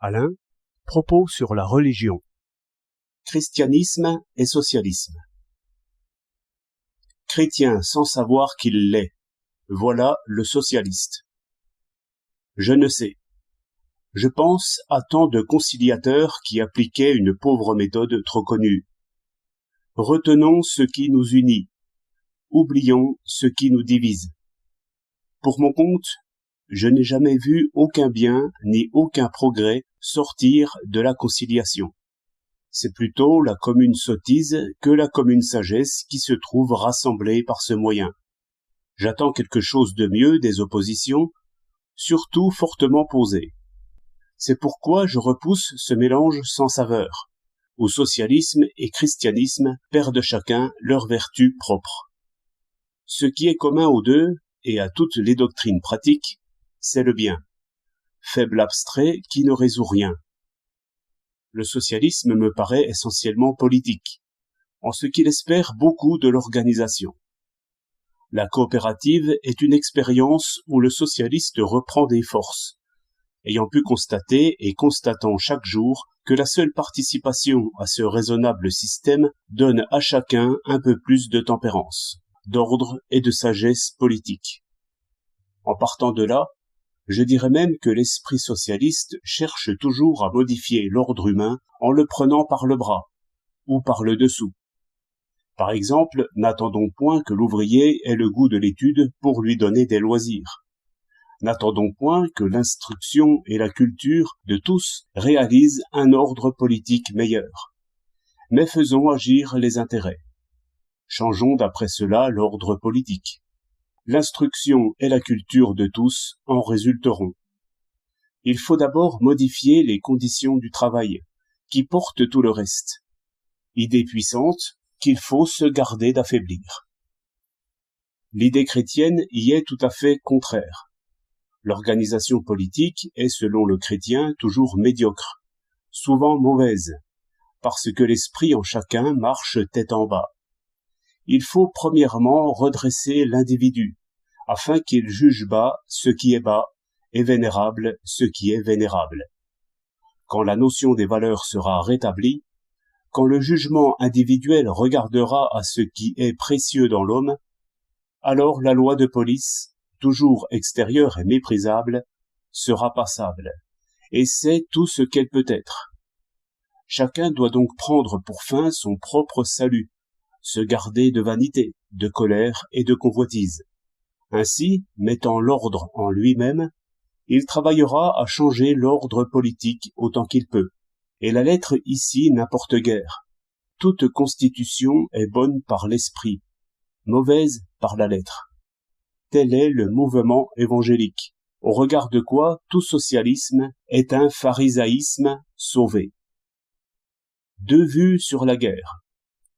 Alain, propos sur la religion. Christianisme et socialisme. Chrétien sans savoir qu'il l'est, voilà le socialiste. Je ne sais. Je pense à tant de conciliateurs qui appliquaient une pauvre méthode trop connue. Retenons ce qui nous unit, oublions ce qui nous divise. Pour mon compte, je n'ai jamais vu aucun bien ni aucun progrès sortir de la conciliation. C'est plutôt la commune sottise que la commune sagesse qui se trouve rassemblée par ce moyen. J'attends quelque chose de mieux des oppositions, surtout fortement posées. C'est pourquoi je repousse ce mélange sans saveur, où socialisme et christianisme perdent chacun leur vertu propre. Ce qui est commun aux deux et à toutes les doctrines pratiques, c'est le bien, faible abstrait qui ne résout rien. Le socialisme me paraît essentiellement politique, en ce qu'il espère beaucoup de l'organisation. La coopérative est une expérience où le socialiste reprend des forces, ayant pu constater et constatant chaque jour que la seule participation à ce raisonnable système donne à chacun un peu plus de tempérance, d'ordre et de sagesse politique. En partant de là, je dirais même que l'esprit socialiste cherche toujours à modifier l'ordre humain en le prenant par le bras, ou par le dessous. Par exemple, n'attendons point que l'ouvrier ait le goût de l'étude pour lui donner des loisirs. N'attendons point que l'instruction et la culture de tous réalisent un ordre politique meilleur. Mais faisons agir les intérêts. Changeons d'après cela l'ordre politique. L'instruction et la culture de tous en résulteront. Il faut d'abord modifier les conditions du travail, qui portent tout le reste. Idée puissante qu'il faut se garder d'affaiblir. L'idée chrétienne y est tout à fait contraire. L'organisation politique est, selon le chrétien, toujours médiocre, souvent mauvaise, parce que l'esprit en chacun marche tête en bas. Il faut premièrement redresser l'individu, afin qu'il juge bas ce qui est bas et vénérable ce qui est vénérable. Quand la notion des valeurs sera rétablie, quand le jugement individuel regardera à ce qui est précieux dans l'homme, alors la loi de police, toujours extérieure et méprisable, sera passable, et c'est tout ce qu'elle peut être. Chacun doit donc prendre pour fin son propre salut, se garder de vanité, de colère et de convoitise. Ainsi, mettant l'ordre en lui-même, il travaillera à changer l'ordre politique autant qu'il peut. Et la lettre ici n'importe guère. Toute constitution est bonne par l'esprit, mauvaise par la lettre. Tel est le mouvement évangélique, au regard de quoi tout socialisme est un pharisaïsme sauvé. Deux vues sur la guerre.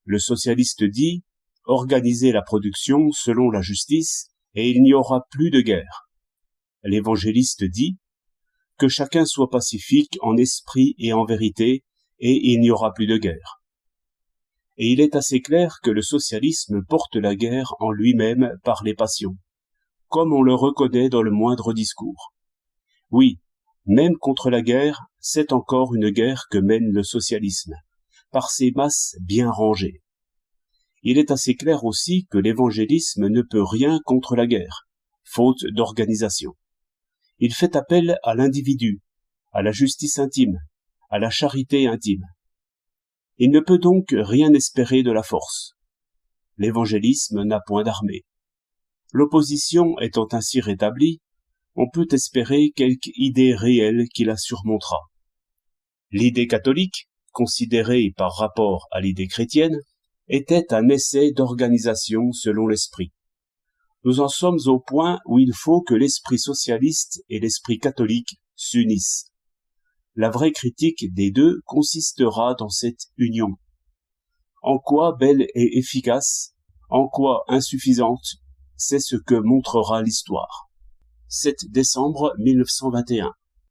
Le socialiste dit « Organisez la production selon la justice et il n'y aura plus de guerre ». L'évangéliste dit « Que chacun soit pacifique en esprit et en vérité et il n'y aura plus de guerre ». Et il est assez clair que le socialisme porte la guerre en lui-même par les passions, comme on le reconnaît dans le moindre discours. Oui, même contre la guerre, c'est encore une guerre que mène le socialisme, par ses masses bien rangées. Il est assez clair aussi que l'évangélisme ne peut rien contre la guerre, faute d'organisation. Il fait appel à l'individu, à la justice intime, à la charité intime. Il ne peut donc rien espérer de la force. L'évangélisme n'a point d'armée. L'opposition étant ainsi rétablie, on peut espérer quelque idée réelle qui la surmontera. L'idée catholique, considérée par rapport à l'idée chrétienne, était un essai d'organisation selon l'esprit. Nous en sommes au point où il faut que l'esprit socialiste et l'esprit catholique s'unissent. La vraie critique des deux consistera dans cette union. En quoi belle et efficace, en quoi insuffisante, c'est ce que montrera l'histoire. 7 décembre 1921.